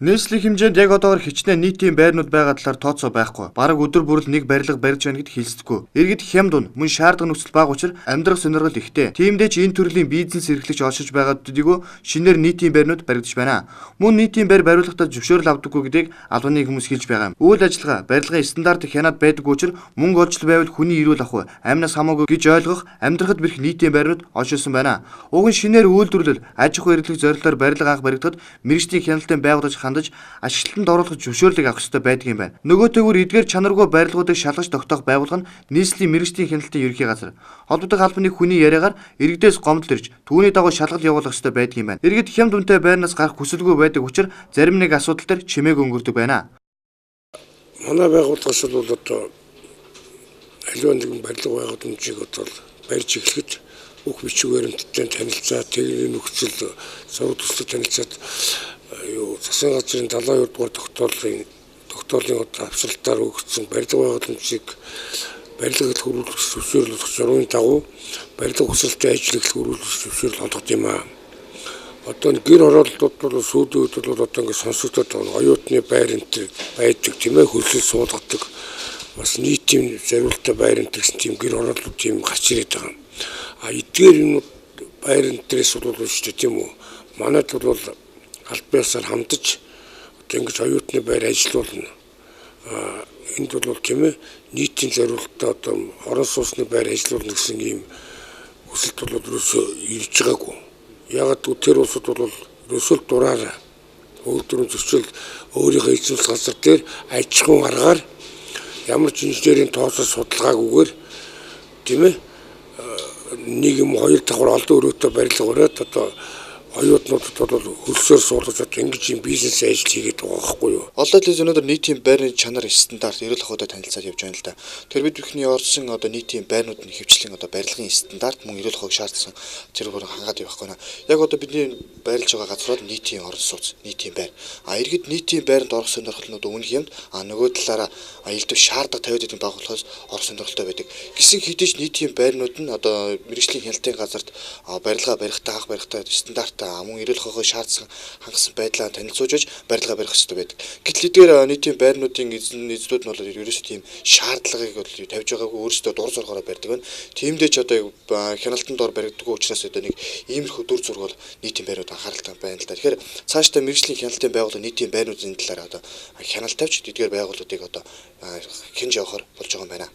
Нийслэлийн хэмжээнд яг одоогор хичнээн нийтийн байрнууд байгаа талаар тооцоо байхгүй. Бараг өдөр бүрэл нэг барилга барьж байна гэд хэлцдэггүй. Иргэд хямдун мөн шаардлагатай нөхцөл бага учраас амьдрах сонирхол ихтэй. Тиймдээ ч энэ төрлийн бизнес эрхлэгч олшиж байгаа төдийгүй шинээр нийтийн байрнууд баригдаж байна. Мөн нийтийн байр бариулахдаа зөвшөөрөл авдаггүй гэдгийг албаны хүмүүс хэлж байгаа юм. Үйл ажиллагаа барилгын стандарт хянаад байдаггүй учраас мөнгө олжил байвал хүний эрүүл ах, амнаас хамаагүй гэж ойлгох амьдрахад бэрх нийтийн байрнууд олшилсан байна. Уг нь шинээр үйлдвэрлэл аж ахуй эрхлэх зорилгоор барилга анх баригдахад мэргэжлийн хяналтын байгууллагч хандаж ажилтнанд оруулах зөвшөөрлийг авах ёстой байдаг юм байна. Нөгөөтэйгүр эдгээр чанаргүй барилгуудыг шалгаж тогтоох байгууллага нь нийслэлийн мэргэжлийн хяналтын ерөнхий газар. Холбогдох албаны хүний яриагаар иргэдээс гомдол ирж түүний дагуу шалгалт явуулах ёстой байдаг юм байна. Иргэд хямд үнэтэй байрнаас гарах хүсэлгүй байдаг учраас зарим нэг асуудал төр чимээг өнгөрдөг байна. Манай байгууллагаас бол одоо аливаа нэгэн барилга байгууламжийг одоо барьж эхлэхэд бүх бичиг баримттай танилцаад техникийн нөхцөл сургууль төслөд танилцаад засгийн газрын 72 дугаар тогтоолын авсралтаар өгсөн барилга байгууламжийг барилгад хөрвүүлэх зөвшөөрөл олох журмын дагуу барилга хүсэлтийн ажлыг хөрвүүлэх зөвшөөрөл олгох юм аа. Одоо гэр оролдлууд бол сүүлийн үед бол одоо ингэ сонсогдоод байгаа оюутны байр энэ байдаг тийм ээ, хөлсөл суулгадаг бас нийтийн зориулалтаа байр энэ гэсэн тийм гэр оролдлууд тийм гарч ирээд байгаа. Эдгээр юм байр энэтрээс бол шүү дээ тийм үү. Манайд бол аль биесээр хамтаж одоо ингэж оюутны байр ажиллуулна. Энд бол тийм ээ нийтийн зориулалтаа одоо орон сууцны байр ажиллуулна гэсэн ийм хүсэлт бол ерөөсөө ирж байгаагүй. Яг тэр улсууд бол ерөөсөө дураараа өөрөөр зөвчл өөрийнхөө эзэмс газар дээр аж ахуйн аргаар ямар ч инженерийн тооцоо судалгаагүйгээр тийм ээ нэг юм хоёр давхар олдон өрөөтэй барилга бариад одоо оюутнуудад бол хөлсөөр суулгаж одоо ингэж юм бизнес ажил хийгээд байгаа байхгүй юу. Олон жилийн өнөөдөр нийтийн байрны чанар стандарт эрүүл ахуйтай танилцаад явж байна л да. Тэр бид бүхний орсон одоо нийтийн байрнуудын хэвчлэн одоо барилгын стандарт мөн эрүүл ахуйг шаардсан зэрэг хангаад явахгүй наа. Яг одоо бидний байрлаж байгаа газрууд нийтийн орон сууц, нийтийн байр. Иргэд нийтийн байранд орох сонирхолнууд өмнөх юмд нөгөө талаараа элдв шаардлага тавиад идэх байгууллагаас орох сонирхолтой байдаг. Гисэн хэдийч нийтийн байрнууд нь одоо мэргэжлийн хяналтын газарт барилга барихтаа анх барихтаа стандарт мөн эрүүл ахуйг шаардсан хангасан байдлаа танилцуулж барилга барих хэрэгтэй байдаг. Гэтэл эдгээр нийтийн байрнуудын эзнүүд нь бол ерөөсөө тийм шаардлагыг бол тавьж байгаагүй, өөрсдөө дур зоргоороо барьдаг байна. Тиймдээ ч одоо хяналтанд ор баригддаггүй учраас одоо нэг иймэрхүү дүр зураг бол нийтийн байрнууд анхааралтай байна л да. Тэгэхээр цаашдаа мэргэжлийн хяналтын байгууллага нийтийн байрнуудын талаар одоо хяналт тавьж эдгээр байгууллагуудыг одоо хинж явахаар болж байгаа юм байна.